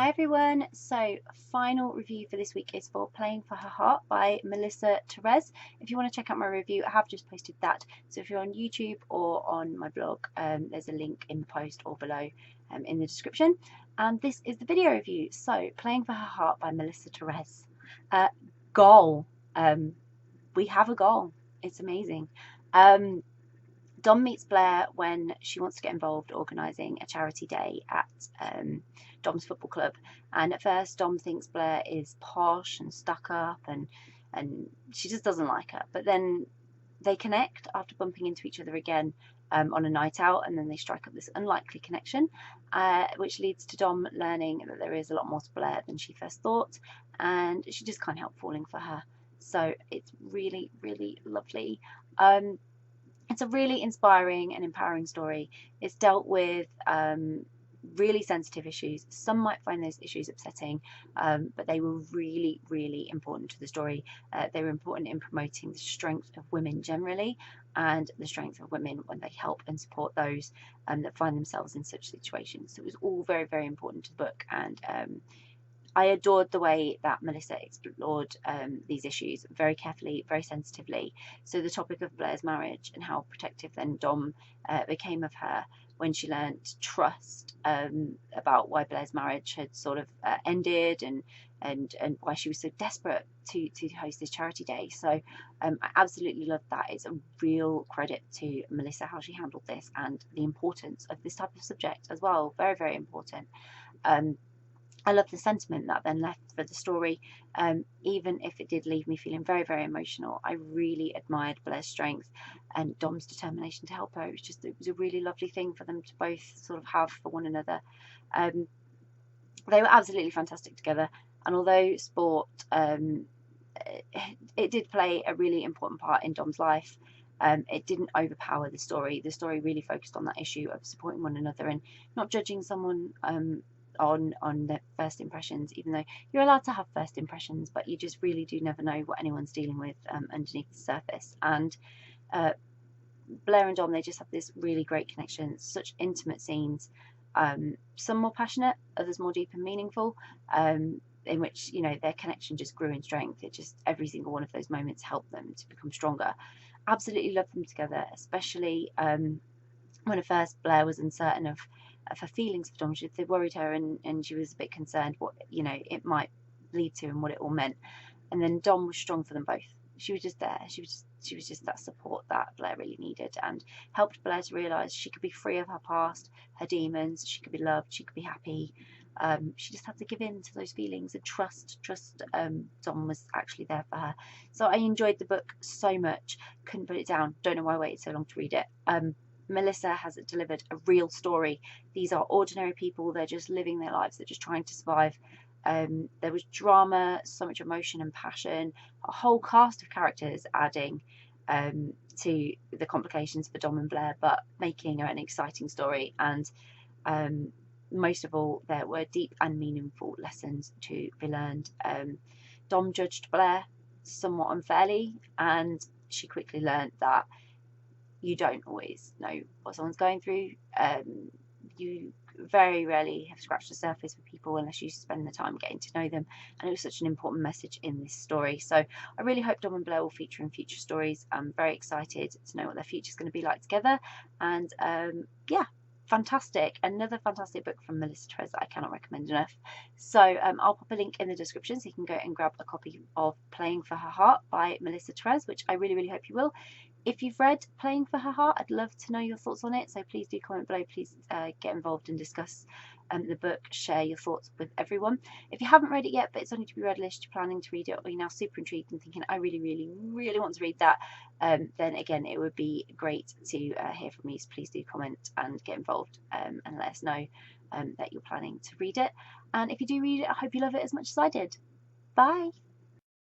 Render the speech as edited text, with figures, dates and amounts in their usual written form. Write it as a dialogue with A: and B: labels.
A: Hi everyone, so final review for this week is for Playing for Her Heart by Melissa Tereze. If you want to check out my review, I have just posted that. So if you're on YouTube or on my blog, there's a link in the post or below in the description. And this is the video review. So Playing for Her Heart by Melissa Tereze. Goal. We have a goal. It's amazing. Dom meets Blair when she wants to get involved organising a charity day at Dom's football club, and at first Dom thinks Blair is posh and stuck up and she just doesn't like her, but then they connect after bumping into each other again on a night out, and then they strike up this unlikely connection, which leads to Dom learning that there is a lot more to Blair than she first thought, and she just can't help falling for her. So it's really, really lovely. It's a really inspiring and empowering story. It's dealt with really sensitive issues. Some might find those issues upsetting, but they were really, really important to the story. They were important in promoting the strength of women generally, and the strength of women when they help and support those that find themselves in such situations. So it was all very, very important to the book, and I adored the way that Melissa explored these issues very carefully, very sensitively. So the topic of Blair's marriage and how protective then Dom became of her when she learned to trust about why Blair's marriage had sort of ended, and why she was so desperate to host this charity day. So I absolutely loved that. It's a real credit to Melissa how she handled this, and the importance of this type of subject as well. Very, very important. I love the sentiment that then left for the story, even if it did leave me feeling very, very emotional. I really admired Blair's strength and Dom's determination to help her. It was a really lovely thing for them to both sort of have for one another. They were absolutely fantastic together, and although sport, it did play a really important part in Dom's life, it didn't overpower the story. The story really focused on that issue of supporting one another and not judging someone on their first impressions, even though you're allowed to have first impressions, but you just really do never know what anyone's dealing with underneath the surface. And Blair and Dom, they just have this really great connection, such intimate scenes, some more passionate, others more deep and meaningful, in which, you know, their connection just grew in strength. It just, every single one of those moments helped them to become stronger. Absolutely loved them together, especially when at first Blair was uncertain of her feelings for Dom. They worried her, and she was a bit concerned what, you know, it might lead to and what it all meant. And then Dom was strong for them both. She was just there. She was just that support that Blair really needed, and helped Blair to realise she could be free of her past, her demons. She could be loved. She could be happy. She just had to give in to those feelings and trust Dom was actually there for her. So I enjoyed the book so much. Couldn't put it down. Don't know why I waited so long to read it. Melissa has delivered a real story. These are ordinary people. They're just living their lives. They're just trying to survive. There was drama, so much emotion and passion, a whole cast of characters adding to the complications for Dom and Blair, but making an exciting story. And most of all, there were deep and meaningful lessons to be learned. Dom judged Blair somewhat unfairly, and she quickly learned that you don't always know what someone's going through. You very rarely have scratched the surface with people unless you spend the time getting to know them, and it was such an important message in this story. So I really hope Dom and Blair will feature in future stories. I'm very excited to know what their future's going to be like together, and yeah, fantastic. Another fantastic book from Melissa Tereze that I cannot recommend enough. So I'll pop a link in the description so you can go and grab a copy of Playing for Her Heart by Melissa Tereze, which I really, really hope you will. If you've read Playing for Her Heart, I'd love to know your thoughts on it, so please do comment below. Please get involved and discuss the book, share your thoughts with everyone. If you haven't read it yet, but it's on your to-be-read list, you're planning to read it, or you're now super intrigued and thinking, I really, really, really want to read that, then again, it would be great to hear from you. So please do comment and get involved, and let us know that you're planning to read it. And if you do read it, I hope you love it as much as I did. Bye!